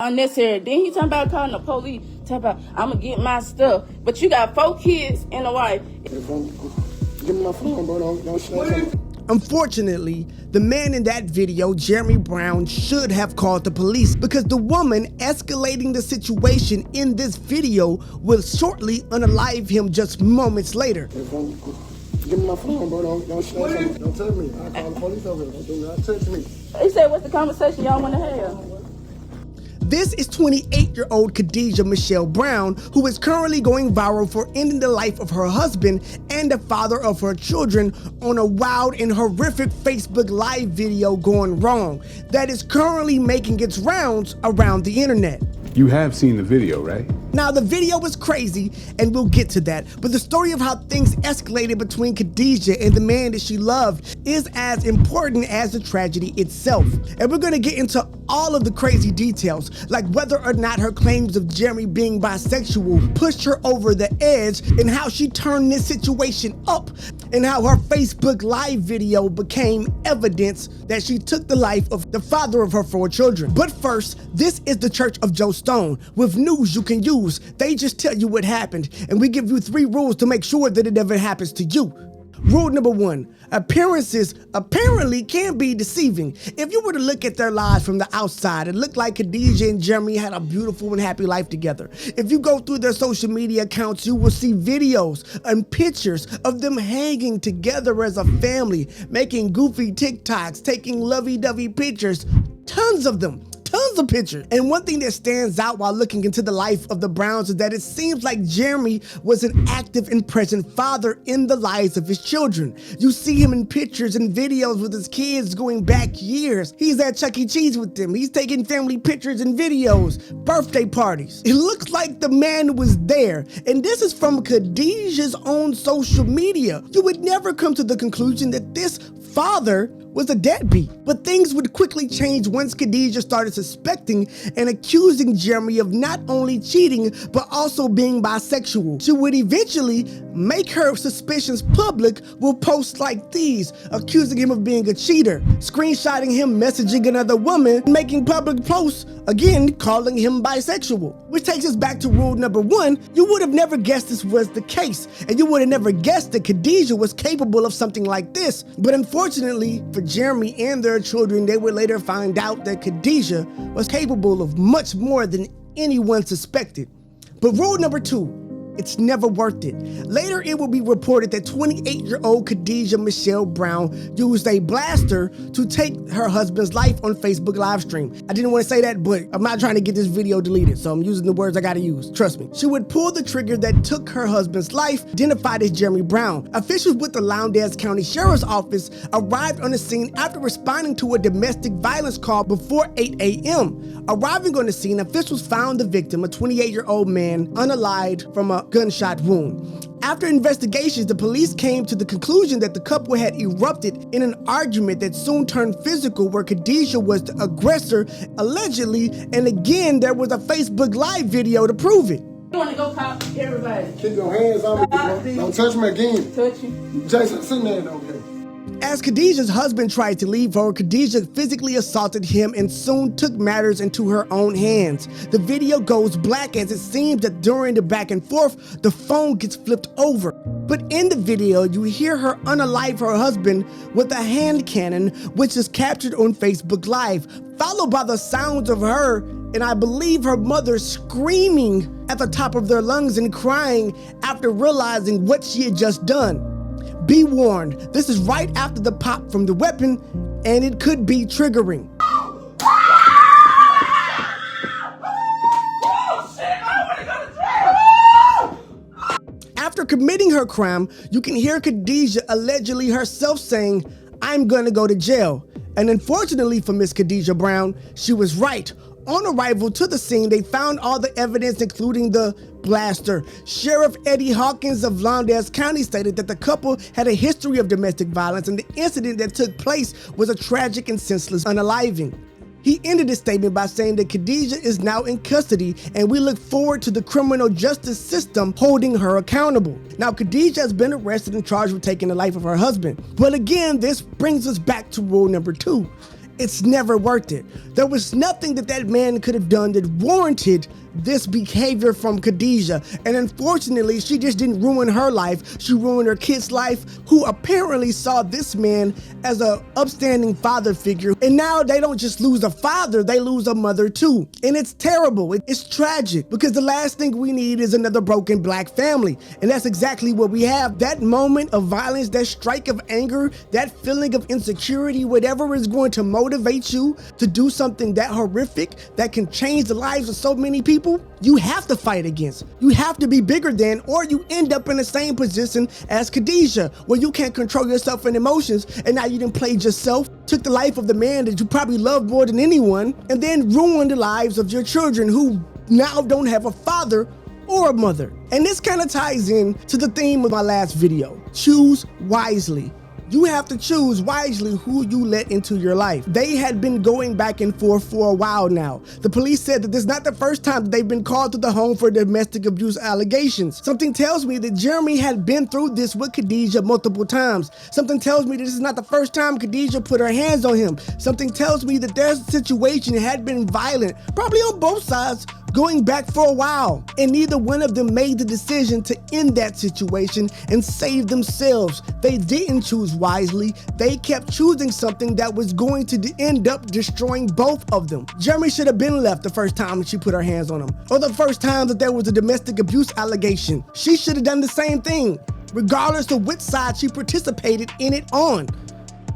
Unnecessary. Then he talking about calling the police, talking about I'm gonna get my stuff. But you got 4 kids and a wife. Give me my phone, bro. Don't Unfortunately, the man in that video, Jeremy Brown, should have called the police because the woman escalating the situation in this video will shortly unalive him just moments later. Give me my phone, bro. Don't touch me. I'll call the police over here. Do not touch me. He said, what's the conversation y'all want to have? This is 28-year-old Khadijah Michelle Brown, who is currently going viral for ending the life of her husband and the father of her children on a wild and horrific Facebook Live video going wrong that is currently making its rounds around the internet. You have seen the video, right? Now, the video was crazy, and we'll get to that, but the story of how things escalated between Khadijah and the man that she loved is as important as the tragedy itself. And we're gonna get into all of the crazy details, like whether or not her claims of Jeremy being bisexual pushed her over the edge, and how she turned this situation up, and how her Facebook Live video became evidence that she took the life of the father of her 4 children. But first, this is the Church of Joe Stone, with news you can use. They just tell you what happened, and we give you 3 rules to make sure that it never happens to you. Rule number 1, appearances apparently can be deceiving. If you were to look at their lives from the outside, it looked like Khadijah and Jeremy had a beautiful and happy life together. If you go through their social media accounts, you will see videos and pictures of them hanging together as a family, making goofy TikToks, taking lovey-dovey pictures, tons of them. Tons of pictures. And one thing that stands out while looking into the life of the Browns is that it seems like Jeremy was an active and present father in the lives of his children. You see him in pictures and videos with his kids going back years. He's at Chuck E. Cheese with them. He's taking family pictures and videos, birthday parties. It looks like the man was there. And this is from Khadijah's own social media. You would never come to the conclusion that this father was a deadbeat. But things would quickly change once Khadijah started suspecting and accusing Jeremy of not only cheating, but also being bisexual. She would eventually make her suspicions public with posts like these, accusing him of being a cheater, screenshotting him messaging another woman, making public posts, again, calling him bisexual. Which takes us back to rule number 1. You would have never guessed this was the case, and you would have never guessed that Khadijah was capable of something like this. But unfortunately for Jeremy and their children, they would later find out that Khadijah was capable of much more than anyone suspected. But rule number 2, it's never worth it. Later, it will be reported that 28-year-old Khadijah Michelle Brown used a blaster to take her husband's life on Facebook live stream. I didn't want to say that, but I'm not trying to get this video deleted, so I'm using the words I gotta use. Trust me. She would pull the trigger that took her husband's life, identified as Jeremy Brown. Officials with the Lowndes County Sheriff's Office arrived on the scene after responding to a domestic violence call before 8 a.m. Arriving on the scene, officials found the victim, a 28-year-old man, unalived from a gunshot wound. After investigations, the police came to the conclusion that the couple had erupted in an argument that soon turned physical, where Khadijah was the aggressor, allegedly, and again, there was a Facebook Live video to prove it. You want to go call everybody? Keep your hands on me. Don't touch me again. Touch you. Jason, sit there, okay? As Khadijah's husband tried to leave her, Khadijah physically assaulted him and soon took matters into her own hands. The video goes black as it seems that during the back and forth, the phone gets flipped over. But in the video, you hear her unalive her husband with a hand cannon, which is captured on Facebook Live, followed by the sounds of her and I believe her mother screaming at the top of their lungs and crying after realizing what she had just done. Be warned, this is right after the pop from the weapon, and it could be triggering. After committing her crime, you can hear Khadijah allegedly herself saying, "I'm gonna go to jail." And unfortunately for Miss Khadijah Brown, she was right. On arrival to the scene, they found all the evidence, including the blaster. Sheriff Eddie Hawkins of Lowndes County stated that the couple had a history of domestic violence, and the incident that took place was a tragic and senseless unaliving. He ended his statement by saying that Khadijah is now in custody, and we look forward to the criminal justice system holding her accountable. Now, Khadijah has been arrested and charged with taking the life of her husband. But again, this brings us back to rule number 2. it's never worth it. There was nothing that man could have done that warranted this behavior from Khadijah. And unfortunately, she just didn't ruin her life. She ruined her kid's life, who apparently saw this man as a upstanding father figure. And now they don't just lose a father, they lose a mother too. And it's terrible. It's tragic, because the last thing we need is another broken black family. And that's exactly what we have. That moment of violence, that strike of anger, that feeling of insecurity, whatever is going to motivate you to do something that horrific that can change the lives of so many people, you have to fight against. You have to be bigger than, or you end up in the same position as Khadijah, where you can't control yourself and emotions, and now you done played yourself, took the life of the man that you probably love more than anyone, and then ruined the lives of your children, who now don't have a father or a mother. And this kind of ties in to the theme of my last video. Choose wisely. You have to choose wisely who you let into your life. They had been going back and forth for a while now. The police said that this is not the first time that they've been called to the home for domestic abuse allegations. Something tells me that Jeremy had been through this with Khadijah multiple times. Something tells me that this is not the first time Khadijah put her hands on him. Something tells me that their situation had been violent, probably on both sides, going back for a while, and neither one of them made the decision to end that situation and save themselves. They didn't choose wisely. They kept choosing something that was going to end up destroying both of them. Jeremy should have been left the first time she put her hands on him, or the first time that there was a domestic abuse allegation. She should have done the same thing, regardless of which side she participated in it on.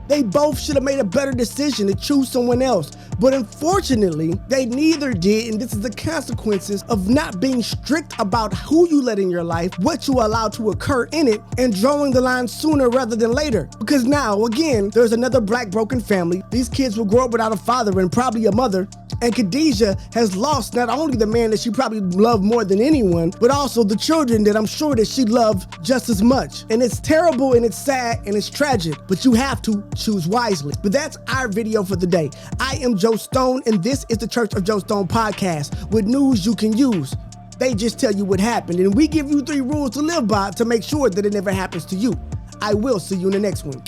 They both should have made a better decision to choose someone else. But unfortunately, they neither did, and this is the consequences of not being strict about who you let in your life, what you allow to occur in it, and drawing the line sooner rather than later. Because now, again, there's another black broken family. These kids will grow up without a father and probably a mother. And Khadijah has lost not only the man that she probably loved more than anyone, but also the children that I'm sure that she loved just as much. And it's terrible, and it's sad, and it's tragic, but you have to choose wisely. But that's our video for the day. I am Joe Stone, and this is the Church of Joe Stone podcast, with news you can use. They just tell you what happened, and we give you 3 rules to live by to make sure that it never happens to you. I will see you in the next one.